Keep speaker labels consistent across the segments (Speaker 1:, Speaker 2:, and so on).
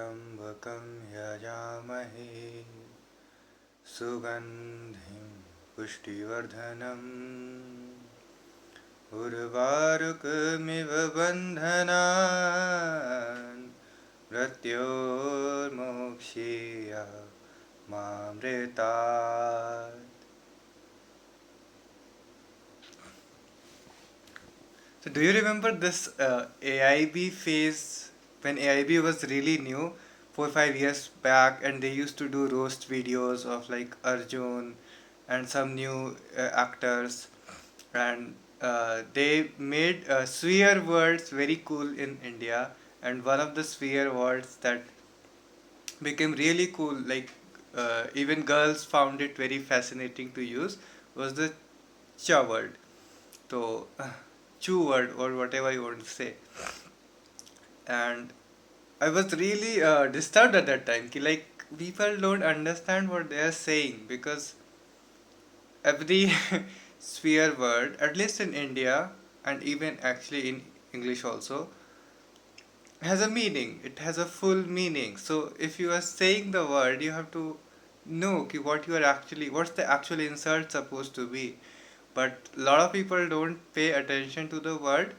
Speaker 1: त्र्यम्बकं यजामहे सुगन्धिं पुष्टिवर्धनम् उर्वारुकमिव बन्धनान् मृत्योर्मोक्षीय मामृतात्. So do you remember this AIB phase when AIB was really new, 4 5 years back, and they used to do roast videos of like Arjun and some new actors, and they made swear words very cool in India, and one of the swear words that became really cool, like even girls found it very fascinating to use, was the cha word. So, chew word or whatever you want to say. And I was really disturbed at that time. Ki, like, people don't understand what they are saying because every sphere word, at least in India and even actually in English also, has a meaning. It has a full meaning. So if you are saying the word, you have to know ki what you are actually, what's the actual insert supposed to be. But a lot of people don't pay attention to the word,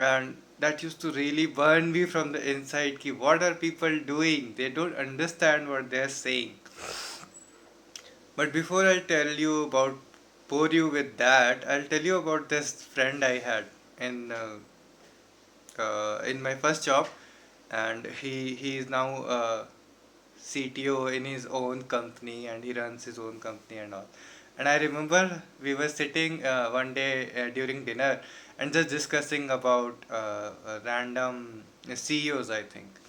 Speaker 1: and that used to really burn me from the inside. Ki what are people doing? They don't understand what they're saying. But before I tell you about, bore you with that, I'll tell you about this friend I had in in my first job, and he is now CTO in his own company, and he runs his own company and all. And I remember we were sitting one day during dinner and just discussing about random CEOs, I think.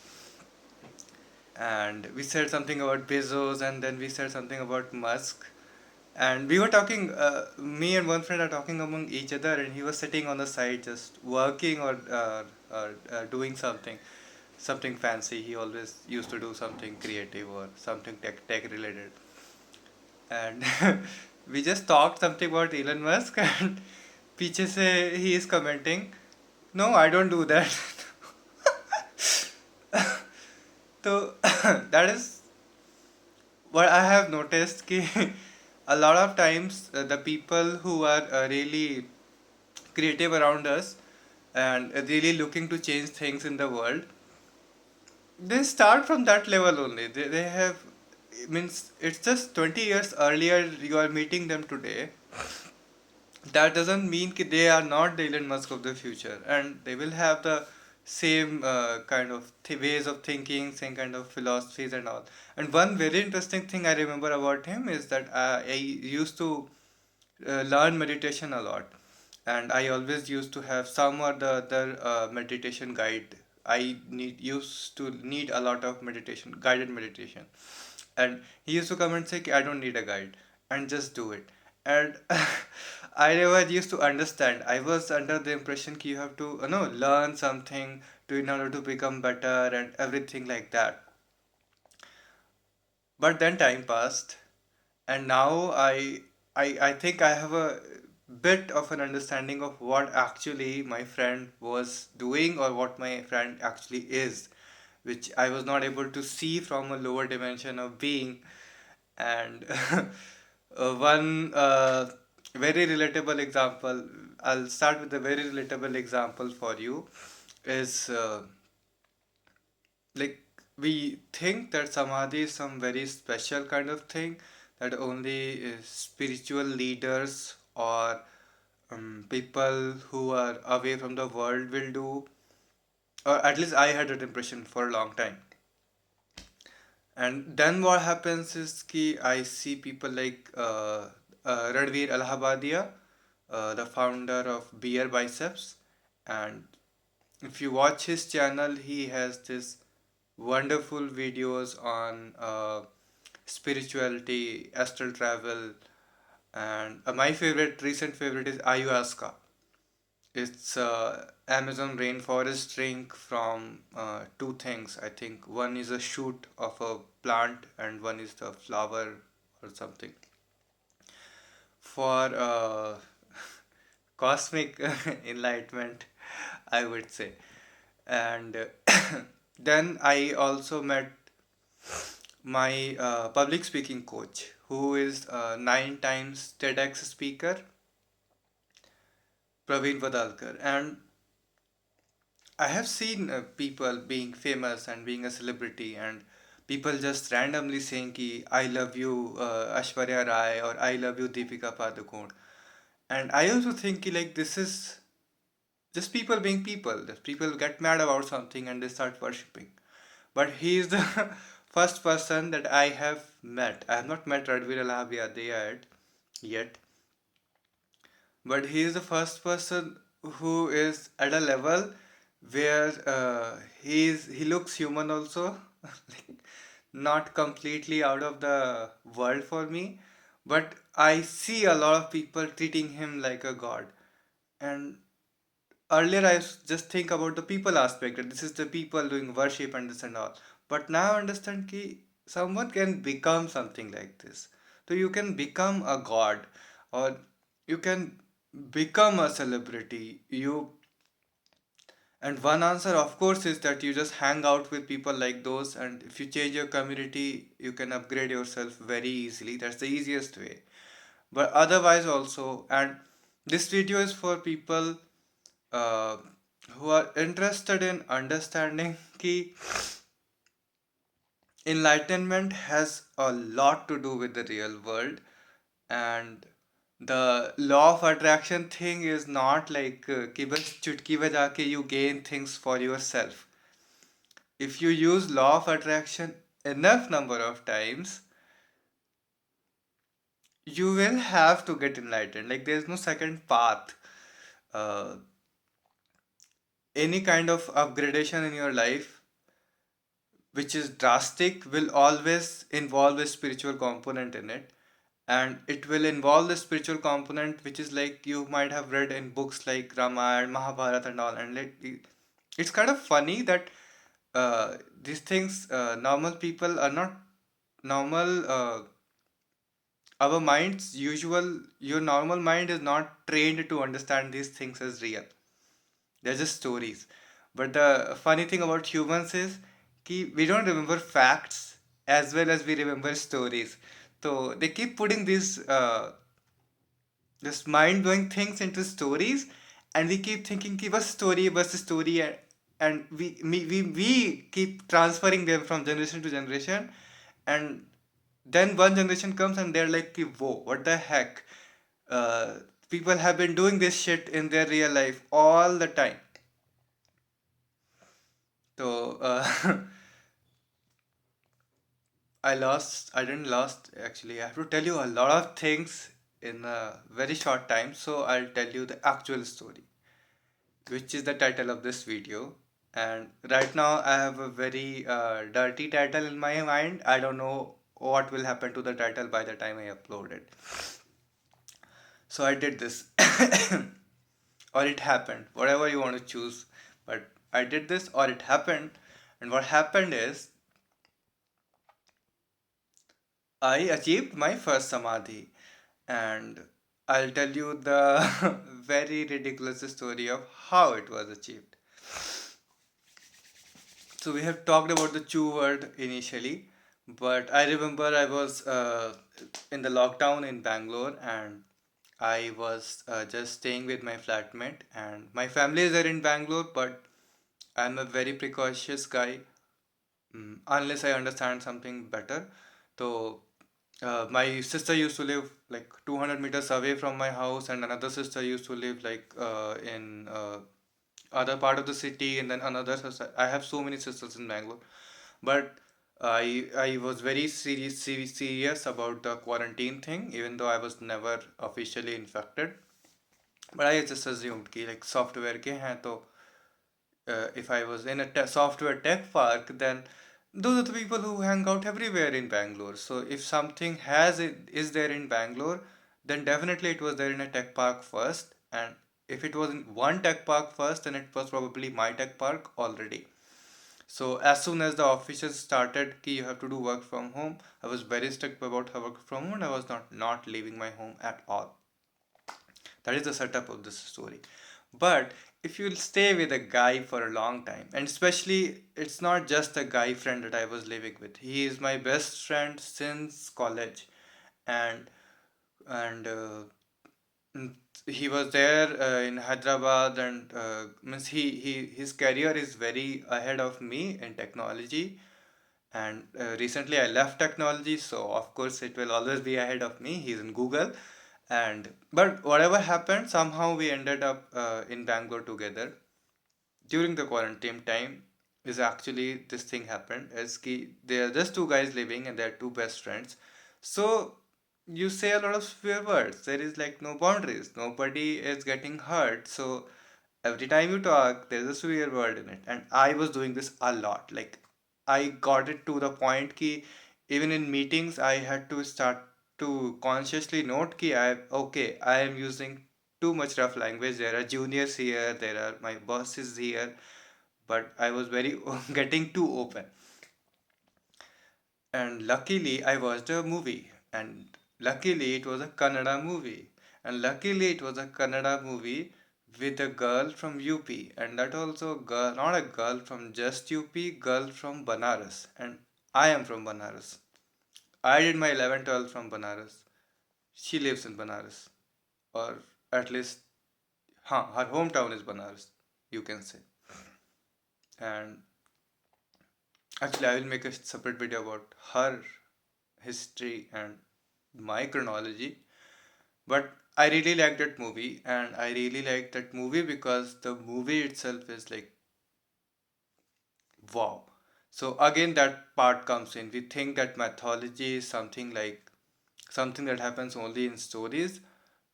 Speaker 1: And we said something about Bezos, and then we said something about Musk. And we were talking, me and one friend are talking among each other, and he was sitting on the side just working or doing something fancy. He always used to do something creative or something tech related. And we just talked something about Elon Musk, and पीछे से he is commenting, no, I don't do that. So that is what I have noticed कि a lot of times the people who are really creative around us and really looking to change things in the world, they start from that level only. They have, means it's just 20 years earlier you are meeting them today. That doesn't mean that they are not the Elon Musk of the future, and they will have the same kind of ways of thinking, same kind of philosophies and all. And one very interesting thing I remember about him is that I used to learn meditation a lot, and I always used to have some or the other meditation guide. I used to need a lot of meditation, guided meditation, and he used to come and say, "I don't need a guide," and just do it. And I never used to understand. I was under the impression that you have to, no, learn something to in order to become better and everything like that. But then time passed, and now I think I have a bit of an understanding of what actually my friend was doing or what my friend actually is, which I was not able to see from a lower dimension of being. And one very relatable example, I'll start with a very relatable example for you, is like we think that samadhi is some very special kind of thing that only spiritual leaders or people who are away from the world will do, or at least I had that impression for a long time. And then what happens is ki I see people like Ranveer Allahabadia, the founder of Beer Biceps, and if you watch his channel, he has this wonderful videos on spirituality, astral travel, and my favorite, recent favorite is ayahuasca. It's Amazon rainforest drink from two things. I think one is a shoot of a plant and one is the flower or something. For cosmic enlightenment, I would say. And Then I also met my public speaking coach, who is 9 times TEDx speaker, Praveen Vadalkar. And I have seen people being famous and being a celebrity, and people just randomly saying ki, I love you Ashwarya Rai, or I love you Deepika Padukone. And I also think ki, like, this is just people being people. Just people get mad about something and they start worshipping. But he is the first person that I have met. I have not met Radvir Alahabia yet, but he is the first person who is at a level where he looks human also, like, not completely out of the world for me, but I see a lot of people treating him like a god. And earlier I just think about the people aspect, that this is the people doing worship and this and all, but now I understand ki someone can become something like this. So you can become a god, or you can become a celebrity. You And one answer, of course, is that you just hang out with people like those, and if you change your community, you can upgrade yourself very easily. That's the easiest way. But otherwise also, and this video is for people uh, who are interested in understanding ki enlightenment has a lot to do with the real world, and the law of attraction thing is not like कि बस चुटकी बजा के you gain things for yourself. If you use law of attraction enough number of times, you will have to get enlightened. Like, there's no second path. uh, any kind of upgradation in your life which is drastic will always involve a spiritual component in it, and it will involve the spiritual component which is like you might have read in books like Ramayana, Mahabharata and all. And like, it's kind of funny that these things, normal people are not normal. Our minds usual Your normal mind is not trained to understand these things as real. They're just stories. But the funny thing about humans is we don't remember facts as well as we remember stories. So they keep putting these just mind blowing things into stories, and we keep thinking ki bas story bas story, and we keep transferring them from generation to generation, and then one generation comes and they're like ki, whoa, what the heck, uh, people have been doing this shit in their real life all the time. So I didn't lost actually. I have to tell you a lot of things in a very short time, so I'll tell you the actual story, which is the title of this video. And right now, I have a very dirty title in my mind. I don't know what will happen to the title by the time I upload it. So I did this, or it happened, whatever you want to choose. But I did this, or it happened. And what happened is, I achieved my first Samadhi. And I'll tell you the very ridiculous story of how it was achieved. So we have talked about the Chew word initially, but I remember I was in the lockdown in Bangalore, and I was just staying with my flatmate, and my family is there in Bangalore, but I'm a very precautious guy, unless I understand something better. So my sister used to live like 200 meters away from my house, and another sister used to live like in other part of the city, and then another sister. I have so many sisters in Bangalore, but I was very serious about the quarantine thing, even though I was never officially infected. But I just assumed कि like software के हैं तो if I was in a software tech park, then those are the people who hang out everywhere in Bangalore. So if something is there in Bangalore, then definitely it was there in a tech park first. And if it was in one tech park first, then it was probably my tech park already. So as soon as the officials started कि you have to do work from home, I was very strict about work from home, and I was not leaving my home at all. That is the setup of this story. But if you'll stay with a guy for a long time, and especially it's not just a guy friend that I was living with. He is my best friend since college, and and he was there in Hyderabad, and means he his career is very ahead of me in technology. And recently I left technology, so of course it will always be ahead of me. He's in Google, and but whatever happened, somehow we ended up in Bangalore together during the quarantine time. Is actually this thing happened is ki they are just two guys living and they're two best friends. So you say a lot of swear words. There is like no boundaries, nobody is getting hurt. So every time you talk there's a swear word in it, and I was doing this a lot. Like I got it to the point ki even in meetings I had to start to consciously note ki I am using too much rough language. There are juniors here, there are my bosses here, but I was very getting too open. And luckily, I watched a movie, and luckily, it was a Kannada movie, and luckily, it was a Kannada movie with a girl from UP, and that also girl, not a girl from just UP, girl from Banaras, and I am from Banaras. I did my 11 12 from Banaras. She lives in Banaras, or at least, her hometown is Banaras, you can say. And actually, I will make a separate video about her history and my chronology. But I really like that movie, and I really like that movie because the movie itself is like wow. So again, that part comes in. We think that mythology is something like something that happens only in stories,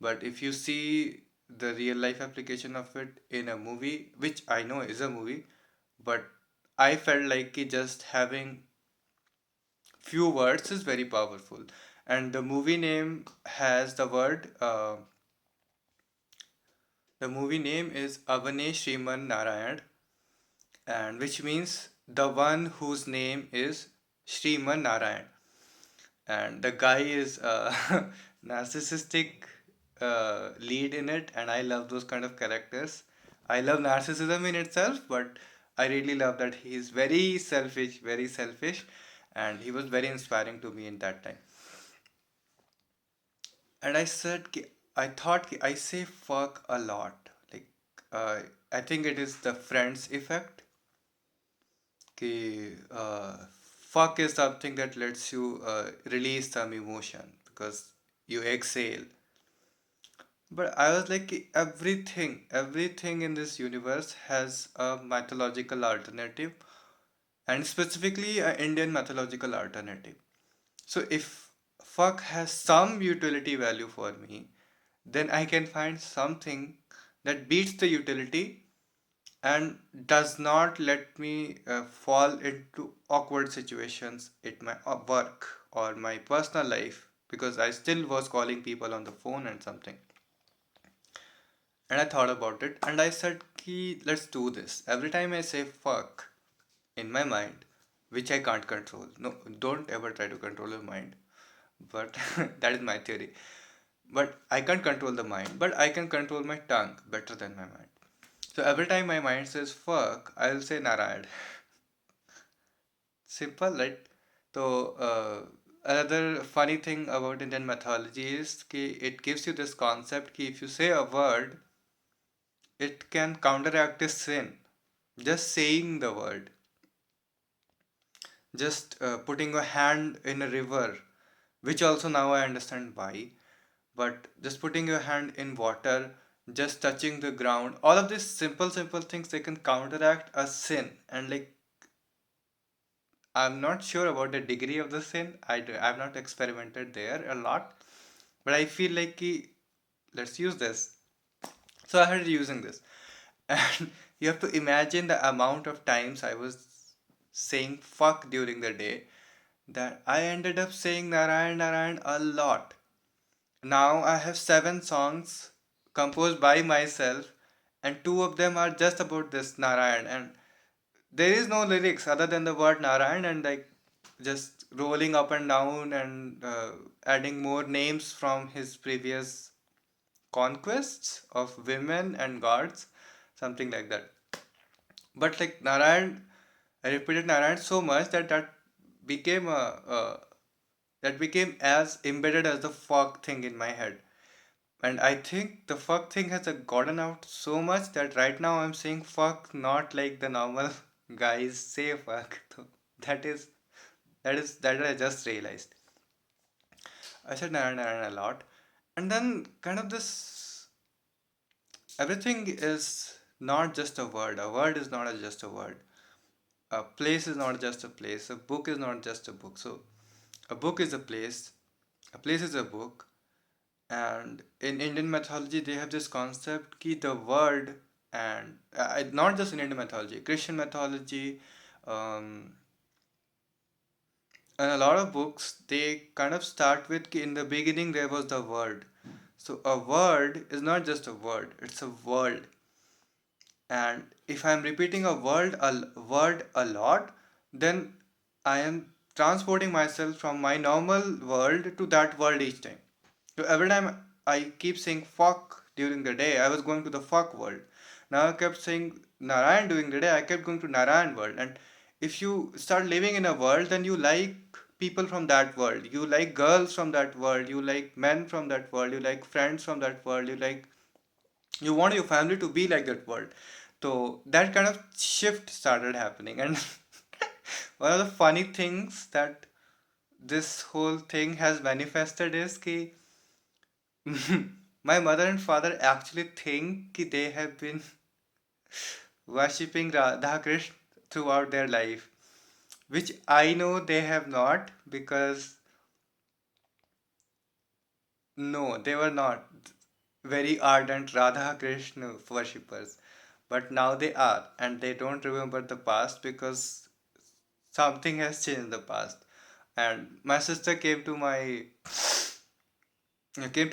Speaker 1: but if you see the real life application of it in a movie, which I know is a movie, but I felt like just having few words is very powerful. And the movie name has the movie name is Avane Shriman Narayan, and which means the one whose name is Shriman Narayan. And the guy is a narcissistic lead in it, and I love those kind of characters. I love narcissism in itself, but I really love that he is very selfish, and he was very inspiring to me in that time. And I said, I thought I say fuck a lot. Like, I think it is the Friends effect. Fuck is something that lets you release some emotion because you exhale. But I was like, everything in this universe has a mythological alternative, and specifically an Indian mythological alternative. So if fuck has some utility value for me, then I can find something that beats the utility and does not let me fall into awkward situations at my work or my personal life, because I still was calling people on the phone and something. And I thought about it and I said, Ki, let's do this. Every time I say fuck in my mind, which I can't control. No, don't ever try to control your mind. But that is my theory. But I can't control the mind, but I can control my tongue better than my mind. So every time my mind says fuck, I'll say Narayan. Simple, right? So another funny thing about Indian mythology is कि it gives you this concept कि if you say a word, it can counteract a sin. Just saying the word, just putting a hand in a river, which also now I understand why. But just putting your hand in water, just touching the ground, all of these simple things they can counteract a sin. And like I'm not sure about the degree of the sin. I've not experimented there a lot, but I feel like let's use this. So I started using this, and you have to imagine the amount of times I was saying fuck during the day that I ended up saying Narayan Narayan a lot. Now I have 7 songs composed by myself, and two of them are just about this Narayan, and there is no lyrics other than the word Narayan and like just rolling up and down and adding more names from his previous conquests of women and gods. something like that. But like Narayan, I repeated Narayan so much that became that became as embedded as the fuck thing in my head. And I think the fuck thing has gotten out so much that right now I'm saying fuck not like the normal guys say fuck. So that is that I just realized. I said Narayan Narayan a lot. And then kind of this everything is not just a word. A word is not just a word. A place is not just a place. A book is not just a book. So a book is a place is a book, and in Indian mythology they have this concept ki the word, and not just in Indian mythology, Christian mythology, um, and a lot of books they kind of start with ki in the beginning there was the word. So a word is not just a word; it's a world. And if I'm repeating word a lot, then I am transporting myself from my normal world to that world each time. So every time I keep saying fuck during the day, I was going to the fuck world. Now I kept saying Narayan during the day, I kept going to Narayan world. And if you start living in a world, then you like people from that world, you like girls from that world, you like men from that world, you like friends from that world, you want your family to be like that world. So that kind of shift started happening. And one of the funny things that this whole thing has manifested is ki my mother and father actually think ki they have been worshipping Radha Krishna throughout their life, which I know they have not, because no, they were not very ardent Radha Krishna worshippers. But now they are, and they don't remember the past because something has changed in the past. And my sister came to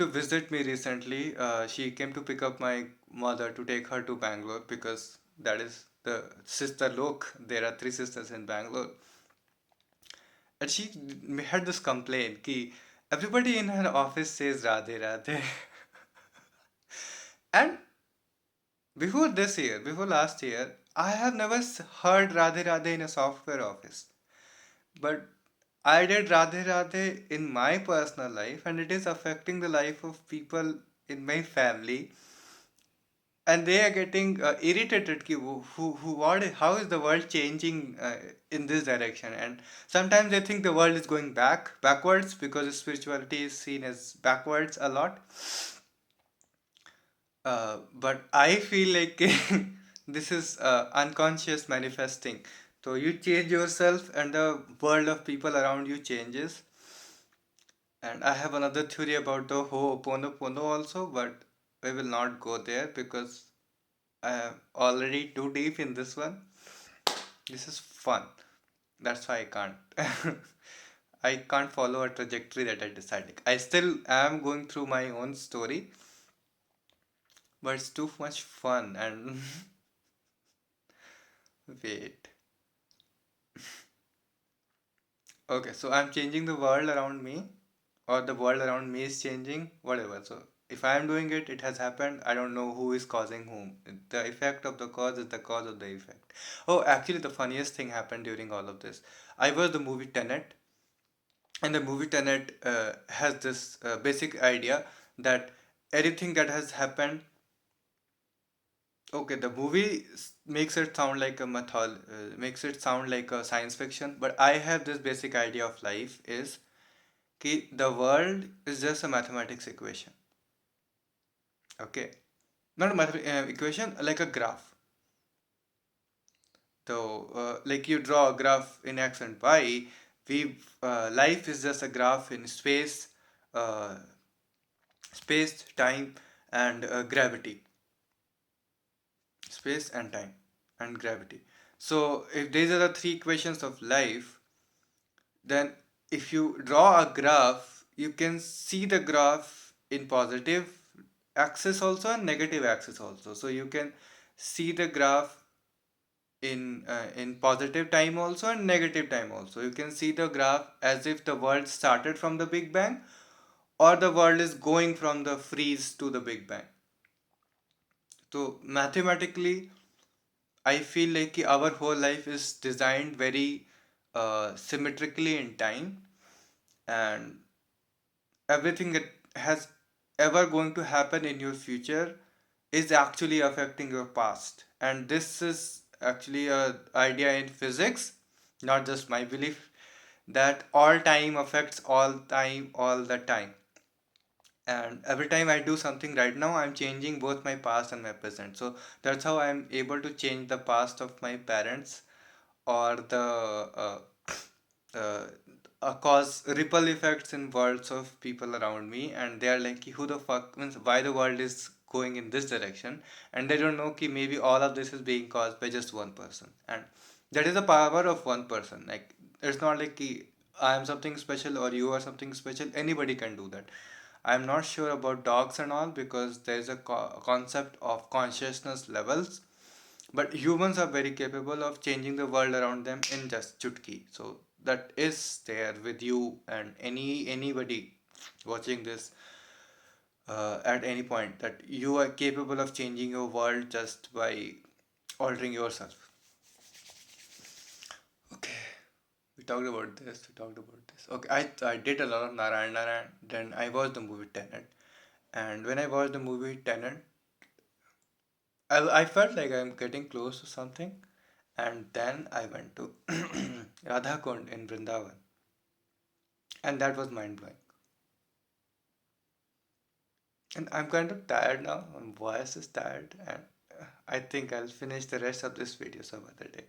Speaker 1: visit me recently. She came to pick up my mother to take her to Bangalore because that is the sister lok. There are three sisters in Bangalore, and she had this complaint ki everybody in her office says Radhe Radhe. And before last year, I have never heard Radhe Radhe in a software office. But I did Radhe Radhe in my personal life, and it is affecting the life of people in my family. And they are getting irritated ki how is the world changing in this direction. And sometimes they think the world is going backwards because spirituality is seen as backwards a lot. But I feel like this is unconscious manifesting. So you change yourself, and the world of people around you changes. And I have another theory about the Ho'oponopono also, but we will not go there because I am already too deep in this one. This is fun. That's why I can't. I can't follow a trajectory that I decided. I still am going through my own story, but it's too much fun. And wait. Okay, so I'm changing the world around me, or the world around me is changing, whatever. So if I'm doing it, it has happened. I don't know who is causing whom. The effect of the cause is the cause of the effect. Oh, actually, the funniest thing happened during all of this. I watched the movie Tenet, and the movie Tenet has this basic idea that anything that has happened. Okay, the movie makes it sound like a makes it sound like a science fiction, but I have this basic idea of life is कि the world is just a mathematics equation. Okay, not a equation, like a graph. So like you draw a graph in x and y, we life is just a graph in uh, space, time, and gravity. Space and time and gravity. So if these are the three equations of life, then if you draw a graph, you can see the graph in positive axis also and negative axis also. So you can see the graph in positive time also and negative time also. You can see the graph as if the world started from the Big Bang, or the world is going from the freeze to the Big Bang. So mathematically, I feel like our whole life is designed very symmetrically in time, and everything that has ever going to happen in your future is actually affecting your past. And this is actually a idea in physics, not just my belief, that all time affects all time all the time. And every time I do something right now, I'm changing both my past and my present. So that's how I'm able to change the past of my parents, or the uh, cause ripple effects in worlds of people around me, and they are like, who the fuck, means why the world is going in this direction, and they don't know कि maybe all of this is being caused by just one person. And that is the power of one person. Like, it's not like कि I am something special or you are something special. Anybody can do that. I'm not sure about dogs and all, because there's a concept of consciousness levels, but humans are very capable of changing the world around them in just chutki. So that is there with you and anybody watching this at any point, that you are capable of changing your world just by altering yourself. Okay, we talked about this. We talked about this. Okay, I did a lot of Narayan. Then I watched the movie Tenet, and when I watched the movie Tenet, I felt like I'm getting close to something, and then I went to Radha Kund in Vrindavan, and that was mind blowing. And I'm kind of tired now. My voice is tired, and I think I'll finish the rest of this video some other day.